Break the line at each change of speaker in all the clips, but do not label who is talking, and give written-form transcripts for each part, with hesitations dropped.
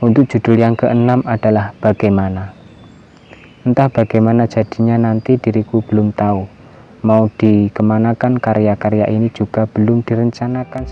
Untuk judul yang keenam adalah bagaimana. Entah bagaimana jadinya nanti, diriku belum tahu. Mau dikemanakan karya-karya ini juga belum direncanakan.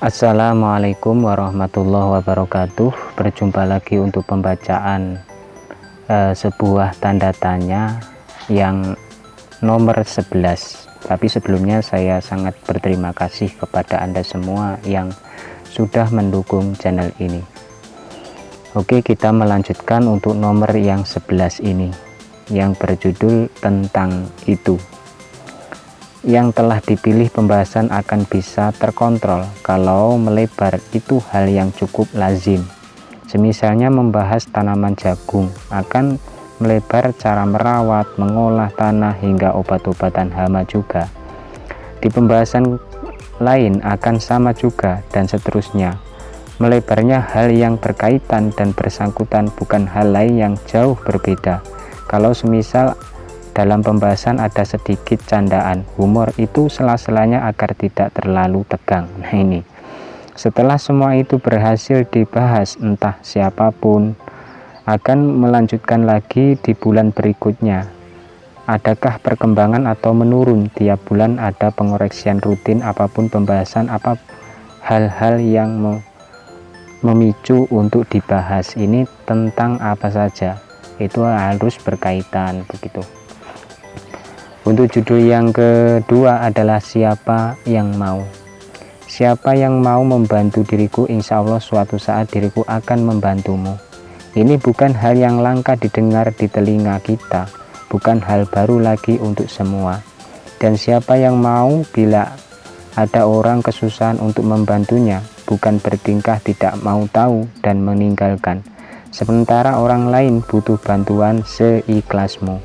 Assalamualaikum warahmatullahi wabarakatuh. Berjumpa lagi untuk pembacaan sebuah tanda tanya yang nomor 11. Tapi sebelumnya saya sangat berterima kasih kepada Anda semua yang sudah mendukung channel ini. Oke, kita melanjutkan untuk nomor yang 11 ini, yang berjudul tentang itu. Yang telah dipilih pembahasan akan bisa terkontrol kalau melebar itu hal yang cukup lazim. Semisalnya membahas tanaman jagung, akan melebar cara merawat, mengolah tanah hingga obat-obatan hama juga. Di pembahasan lain akan sama juga, dan seterusnya. Melebarnya hal yang berkaitan dan bersangkutan, bukan hal lain yang jauh berbeda. Kalau semisal dalam pembahasan ada sedikit candaan, humor itu sela-selanya agar tidak terlalu tegang. Nah ini, setelah semua itu berhasil dibahas, entah siapapun akan melanjutkan lagi di bulan berikutnya. Adakah perkembangan atau menurun? Tiap bulan ada pengoreksian rutin, apapun pembahasan, apa hal-hal yang memicu untuk dibahas. Ini tentang apa saja, itu harus berkaitan begitu. Untuk judul yang kedua adalah siapa yang mau. Siapa yang mau membantu diriku, insya Allah suatu saat diriku akan membantumu. Ini bukan hal yang langka didengar di telinga kita, bukan hal baru lagi untuk semua. Dan siapa yang mau bila ada orang kesusahan untuk membantunya, bukan bertingkah tidak mau tahu dan meninggalkan, sementara orang lain butuh bantuan seikhlasmu.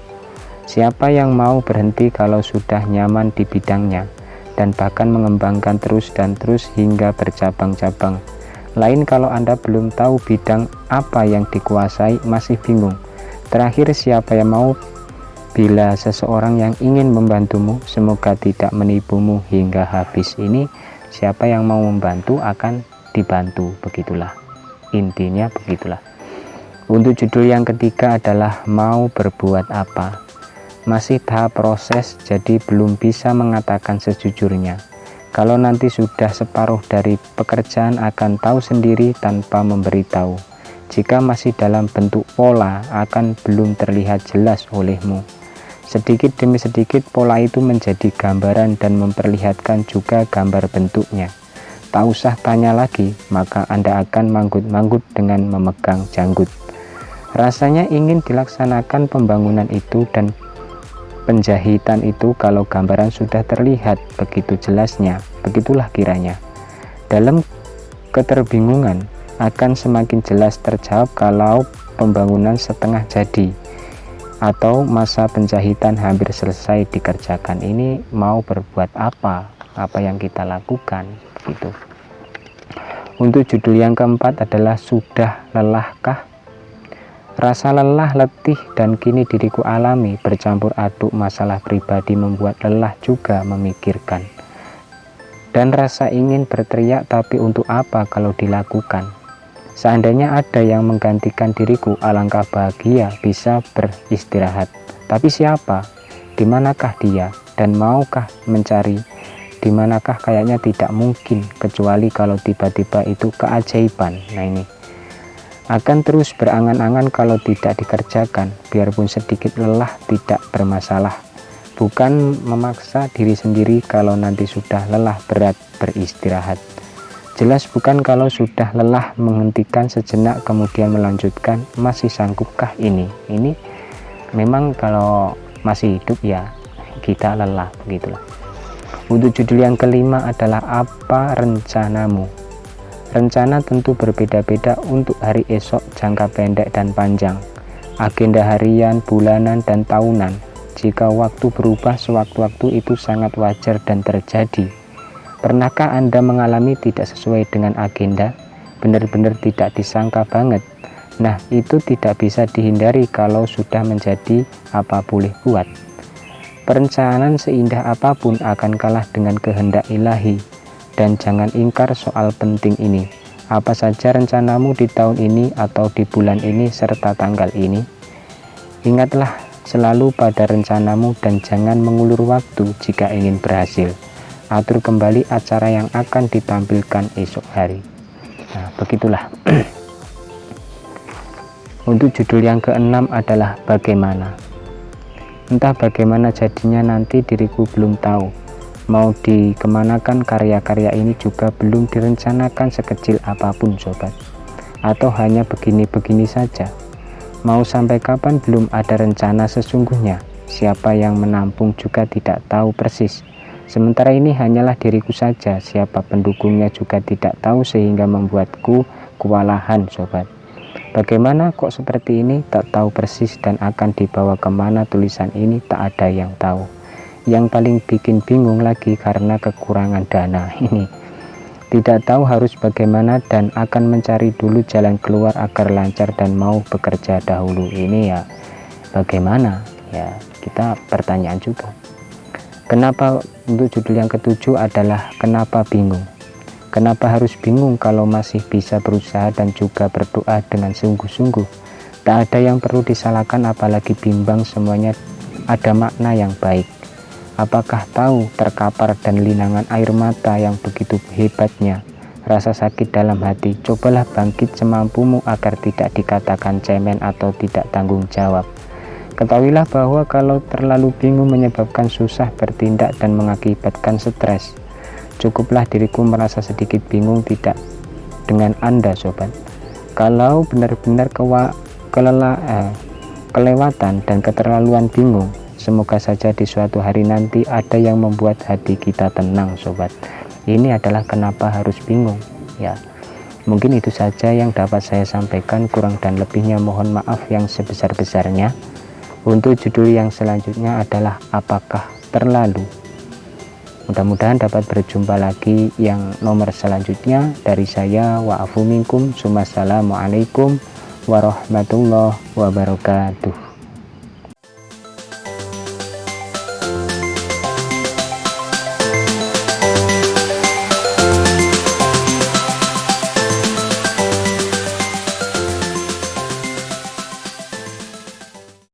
Siapa yang mau berhenti kalau sudah nyaman di bidangnya, dan bahkan mengembangkan terus dan terus hingga bercabang-cabang. Lain kalau Anda belum tahu bidang apa yang dikuasai, masih bingung. Terakhir, siapa yang mau bila seseorang yang ingin membantumu, semoga tidak menipumu hingga habis. Ini siapa yang mau membantu akan dibantu, begitulah intinya, begitulah. Untuk judul yang ketiga adalah mau berbuat apa. Masih tahap proses, jadi belum bisa mengatakan sejujurnya. Kalau nanti sudah separuh dari pekerjaan akan tahu sendiri tanpa memberitahu. Jika masih dalam bentuk pola, akan belum terlihat jelas olehmu. Sedikit demi sedikit pola itu menjadi gambaran dan memperlihatkan juga gambar bentuknya. Tak usah tanya lagi, maka Anda akan manggut-manggut dengan memegang janggut. Rasanya ingin dilaksanakan pembangunan itu dan penjahitan itu kalau gambaran sudah terlihat begitu jelasnya, begitulah kiranya. Dalam keterbingungan akan semakin jelas terjawab kalau pembangunan setengah jadi atau masa penjahitan hampir selesai dikerjakan. Ini mau berbuat apa yang kita lakukan gitu. Untuk judul yang keempat adalah sudah lelahkah? Rasa lelah, letih, dan kini diriku alami bercampur aduk masalah pribadi membuat lelah juga memikirkan. Dan rasa ingin berteriak, tapi untuk apa kalau dilakukan? Seandainya ada yang menggantikan diriku, alangkah bahagia bisa beristirahat. Tapi siapa? Dimanakah dia? Dan maukah mencari? Dimanakah? Kayaknya tidak mungkin, kecuali kalau tiba-tiba itu keajaiban. Nah ini akan terus berangan-angan kalau tidak dikerjakan, biarpun sedikit lelah tidak bermasalah. Bukan memaksa diri sendiri kalau nanti sudah lelah berat beristirahat. Jelas bukan kalau sudah lelah menghentikan sejenak kemudian melanjutkan. Masih sanggupkah ini? Ini memang kalau masih hidup ya kita lelah, begitulah. Untuk judul yang kelima adalah apa rencanamu? Rencana tentu berbeda-beda untuk hari esok, jangka pendek dan panjang, agenda harian, bulanan, dan tahunan. Jika waktu berubah sewaktu-waktu itu sangat wajar dan terjadi. Pernahkah Anda mengalami tidak sesuai dengan agenda? Benar-benar tidak disangka banget. Nah, itu tidak bisa dihindari kalau sudah menjadi apa boleh buat. Perencanaan seindah apapun akan kalah dengan kehendak ilahi. Dan jangan ingkar soal penting ini. Apa saja rencanamu di tahun ini atau di bulan ini serta tanggal ini? Ingatlah selalu pada rencanamu dan jangan mengulur waktu jika ingin berhasil. Atur kembali acara yang akan ditampilkan esok hari. Nah, begitulah. Untuk judul yang keenam adalah bagaimana. Entah bagaimana jadinya nanti, diriku belum tahu. Mau dikemanakan karya-karya ini juga belum direncanakan sekecil apapun sobat. Atau hanya begini-begini saja. Mau sampai kapan belum ada rencana sesungguhnya. Siapa yang menampung juga tidak tahu persis. Sementara ini hanyalah diriku saja, siapa pendukungnya juga tidak tahu sehingga membuatku kewalahan sobat. Bagaimana kok seperti ini, tak tahu persis dan akan dibawa kemana tulisan ini tak ada yang tahu. Yang paling bikin bingung lagi karena kekurangan dana ini. Tidak tahu harus bagaimana dan akan mencari dulu jalan keluar agar lancar dan mau bekerja dahulu. Ini ya bagaimana? Ya kita pertanyaan juga. Kenapa untuk judul yang ketujuh adalah kenapa bingung? Kenapa harus bingung kalau masih bisa berusaha dan juga berdoa dengan sungguh-sungguh? Tak ada yang perlu disalahkan apalagi bimbang, semuanya ada makna yang baik. Apakah tahu terkapar dan linangan air mata yang begitu hebatnya, rasa sakit dalam hati? Cobalah bangkit semampumu agar tidak dikatakan cemen atau tidak tanggung jawab. Ketahuilah bahwa kalau terlalu bingung menyebabkan susah bertindak dan mengakibatkan stres. Cukuplah diriku merasa sedikit bingung tidak dengan Anda sobat. Kalau benar-benar kelewatan dan keterlaluan bingung, semoga saja di suatu hari nanti ada yang membuat hati kita tenang sobat. Ini adalah kenapa harus bingung ya. Mungkin itu saja yang dapat saya sampaikan, kurang dan lebihnya mohon maaf yang sebesar-besarnya. Untuk judul yang selanjutnya adalah apakah terlalu. Mudah-mudahan dapat berjumpa lagi yang nomor selanjutnya. Dari saya wa'afu minkum, Assalamualaikum warahmatullahi wabarakatuh.